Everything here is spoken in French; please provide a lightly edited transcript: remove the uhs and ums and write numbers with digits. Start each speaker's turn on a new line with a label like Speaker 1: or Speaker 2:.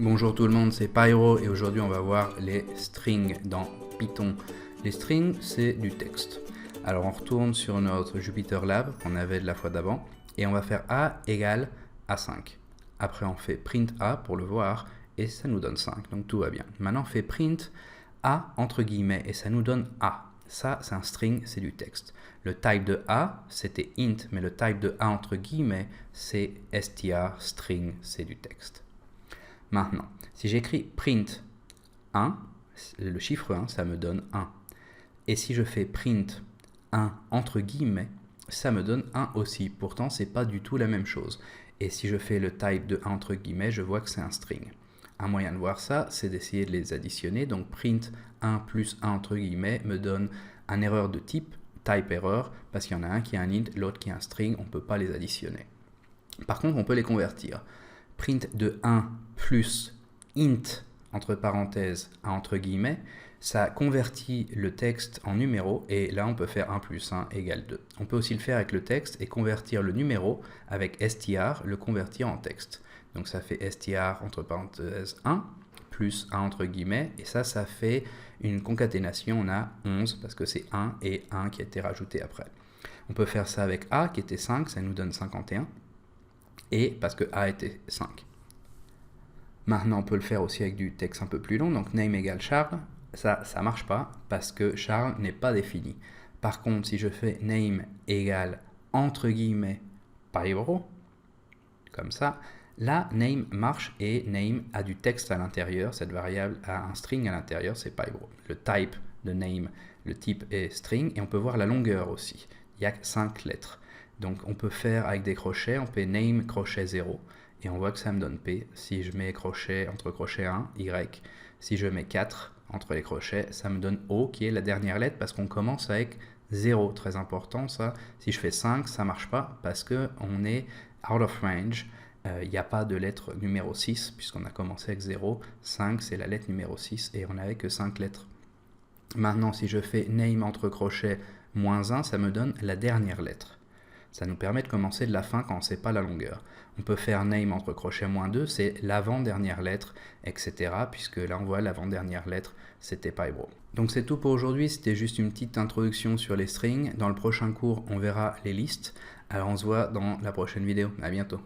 Speaker 1: Bonjour tout le monde, c'est Pyro et aujourd'hui on va voir les strings dans Python. Les strings, c'est du texte. Alors on retourne sur notre Jupyter Lab qu'on avait de la fois d'avant et on va faire A égale A5. Après on fait print A pour le voir et ça nous donne 5, donc tout va bien. Maintenant on fait print A entre guillemets et ça nous donne A. Ça c'est un string, c'est du texte. Le type de A c'était int, mais le type de A entre guillemets c'est str, string, c'est du texte. Maintenant, si j'écris print 1, le chiffre 1, ça me donne 1. Et si je fais print 1 entre guillemets, ça me donne 1 aussi. Pourtant, ce n'est pas du tout la même chose. Et si je fais le type de 1 entre guillemets, je vois que c'est un string. Un moyen de voir ça, c'est d'essayer de les additionner. Donc print 1 plus 1 entre guillemets me donne une erreur de type error, parce qu'il y en a un qui est un int, l'autre qui est un string, on ne peut pas les additionner. Par contre, on peut les convertir. Print de 1 plus int, entre parenthèses, à entre guillemets, ça convertit le texte en numéro et là on peut faire 1 plus 1 égale 2. On peut aussi le faire avec le texte et convertir le numéro avec str, le convertir en texte. Donc ça fait str entre parenthèses 1 plus 1 entre guillemets et ça fait une concaténation, on a 11 parce que c'est 1 et 1 qui a été rajouté après. On peut faire ça avec a qui était 5, ça nous donne 51 et parce que a était 5. Maintenant, on peut le faire aussi avec du texte un peu plus long, donc name égale Charles, ça marche pas parce que Charles n'est pas défini. Par contre, si je fais name égale entre guillemets Pyro, comme ça, là, name marche et name a du texte à l'intérieur, cette variable a un string à l'intérieur, c'est Pyro. Le type de name, le type est string et on peut voir la longueur aussi, il y a 5 lettres. Donc on peut faire avec des crochets, on peut name crochet 0 et on voit que ça me donne P. Si je mets crochet entre crochet 1, Y. Si je mets 4 entre les crochets, ça me donne O qui est la dernière lettre parce qu'on commence avec 0. Très important ça. Si je fais 5, ça ne marche pas parce qu'on est out of range. Il n'y a pas de lettre numéro 6 puisqu'on a commencé avec 0. 5 c'est la lettre numéro 6 et on n'avait que 5 lettres. Maintenant si je fais name entre crochets moins 1, ça me donne la dernière lettre. Ça nous permet de commencer de la fin quand on ne sait pas la longueur. On peut faire name entre crochets moins 2, c'est l'avant-dernière lettre, etc. Puisque là on voit l'avant-dernière lettre, c'était Pyro. Donc c'est tout pour aujourd'hui, c'était juste une petite introduction sur les strings. Dans le prochain cours, on verra les listes. Alors on se voit dans la prochaine vidéo. À bientôt.